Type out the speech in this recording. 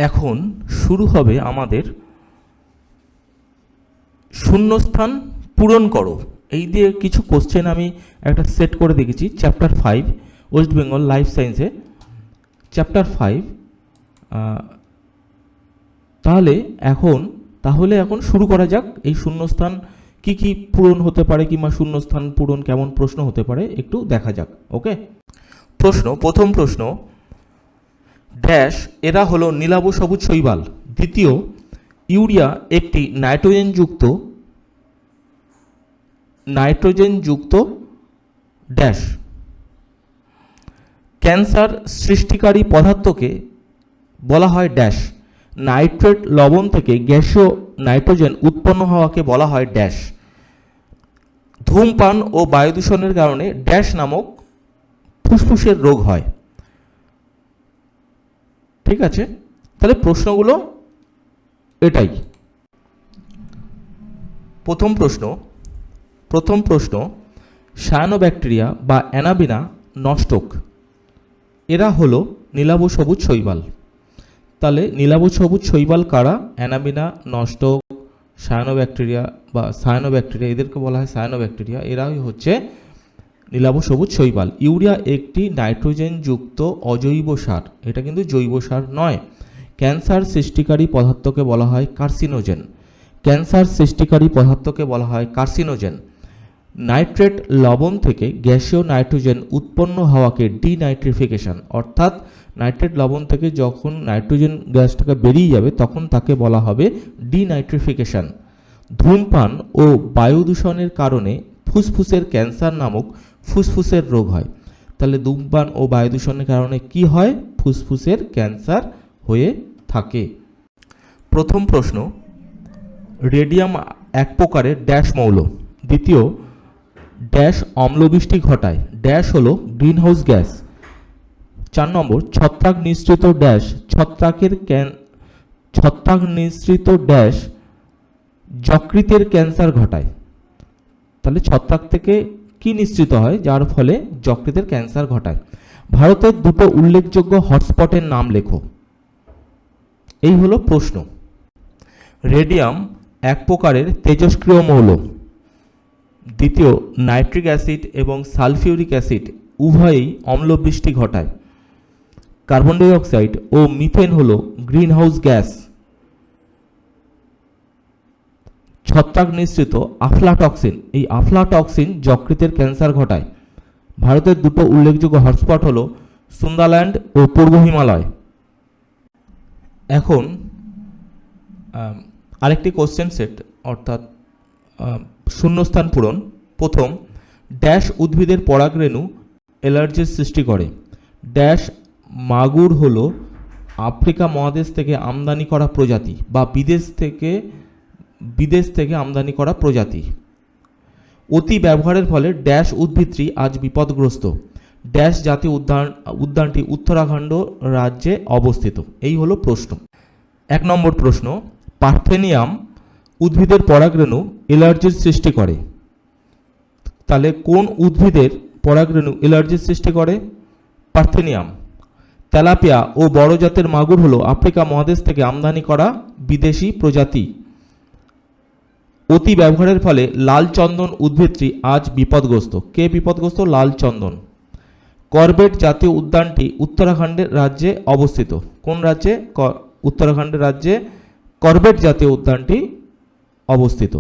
এখন শুরু হবে আমাদের শূন্যস্থান পূরণ করো। এই দিয়ে কিছু কোশ্চেন আমি একটা সেট করে দেখেছি। চ্যাপ্টার 5 ওয়েস্ট বেঙ্গল লাইফ সায়েন্সে চ্যাপ্টার 5। তাহলে এখন শুরু করা যাক। এই শূন্যস্থান কি কি পূরণ হতে পারে কিংবা শূন্যস্থান পূরণ কেমন প্রশ্ন হতে পারে একটু দেখা যাক। ওকে, প্রথম প্রশ্ন, ড্যাশ এরা হলো নীলাভ সবুজ শৈবাল। দ্বিতীয়, ইউরিয়া একটি নাইট্রোজেনযুক্ত ড্যাশ। ক্যান্সার সৃষ্টিকারী পদার্থকে বলা হয় ড্যাশ। নাইট্রেট লবণ থেকে গ্যাসীয় নাইট্রোজেন উৎপন্ন হওয়াকে বলা হয় ড্যাশ। ধূমপান ও বায়ু দূষণের কারণে ড্যাশ নামক ফুসফুসের রোগ হয়। ঠিক আছে, তাহলে প্রশ্নগুলো এটাই। প্রথম প্রশ্ন, সায়ানোব্যাকটেরিয়া বা অ্যানাবিনা নষ্টক এরা হলো নীলাভ সবুজ শৈবাল। তাহলে নীলাভ সবুজ শৈবাল কারা? অ্যানাবিনা নষ্টক, সায়ানোব্যাকটেরিয়া এদেরকে বলা হয় সায়ানোব্যাকটেরিয়া। এরাই হচ্ছে নীলাভ সবুজ শৈবাল। ইউরিয়া একটি নাইট্রোজেনযুক্ত অজৈব সার, এটা কিন্তু জৈব সার নয়। ক্যান্সার সৃষ্টিকারী পদার্থকে বলা হয় কার্সিনোজেন। নাইট্রেট লবণ থেকে গ্যাসীয় নাইট্রোজেন উৎপন্ন হওয়াকে ডিনাইট্রিফিকেশন, অর্থাৎ নাইট্রেট লবণ থেকে যখন নাইট্রোজেন গ্যাসটাকে বেরিয়ে যাবে তখন তাকে বলা হবে ডিনাইট্রিফিকেশন। ধূমপান ও বায়ু দূষণের কারণে ফুসফুসের ক্যান্সার নামক ফুসফুসের রোগ হয়। তাহলে ধূমপান ও বায়ু দূষণের কারণে কি হয়? ফুসফুসের ক্যান্সার হয়ে থাকে। প্রথম প্রশ্ন, রেডিয়াম এক প্রকারের ড্যাশ মৌল। দ্বিতীয়, ড্যাশ অম্লবৃষ্টি ঘটায়। ড্যাশ হলো গ্রিনহাউস গ্যাস। 4 নম্বর, ছত্রাক নিঃসৃত ড্যাশ ড্যাশ যকৃতের ক্যান্সার ঘটায়। তাহলে ছত্রাক থেকে কি নিঃসৃত হয় যার ফলে যকৃতের ক্যান্সার ঘটায়? ভারতের দুটো উল্লেখযোগ্য হটস্পটের নাম লেখো। এই হলো প্রশ্ন। রেডিয়াম এক প্রকারের তেজস্ক্রিয় মৌল। দ্বিতীয়, নাইট্রিক অ্যাসিড এবং সালফিউরিক অ্যাসিড উভয়ই অম্লবৃষ্টি ঘটায়। কার্বন ডাই অক্সাইড ও মিথেন হলো গ্রিনহাউস গ্যাস। ছত্রাক নিঃসৃত আফলাটক্সিন, এই আফলাটক্সিন যকৃতের ক্যান্সার ঘটায়। ভারতের দুটো উল্লেখযোগ্য হটস্পট হলো সুন্দারল্যান্ড ও পূর্ব হিমালয়। এখন আরেকটি কোশ্চেন সেট, অর্থাৎ শূন্যস্থান পূরণ। প্রথম, ড্যাশ উদ্ভিদের পরাগরেণু অ্যালার্জির সৃষ্টি করে। ড্যাশ মাগুর হলো আফ্রিকা মহাদেশ থেকে আমদানি করা প্রজাতি বা বিদেশ থেকে আমদানি করা প্রজাতি। অতি ব্যবহারের ফলে ড্যাশ উদ্ভিদটি আজ বিপদগ্রস্ত। ড্যাশ জাতীয় উদ্যানটি উত্তরাখণ্ড রাজ্যে অবস্থিত। এই হলো প্রশ্ন। 1 নম্বর প্রশ্ন, পার্থেনিয়াম উদ্ভিদের পরাগরেণু অ্যালার্জির সৃষ্টি করে। তাহলে কোন উদ্ভিদের পরাগরেণু অ্যালার্জির সৃষ্টি করে? পার্থেনিয়াম। তেলাপিয়া ও বড় জাতের মাগুর হলো আফ্রিকা মহাদেশ থেকে আমদানি করা বিদেশি প্রজাতি। অতি ব্যবহারের ফলে লাল চন্দন উদ্ভিদটি আজ বিপদগ্রস্ত। কে বিপদগ্রস্ত? লাল চন্দন। করবেট জাতীয় উদ্যানটি উত্তরাখণ্ডের রাজ্যে অবস্থিত। কোন রাজ্যে? উত্তরাখণ্ডের রাজ্যে করবেট জাতীয় উদ্যানটি অবস্থিত।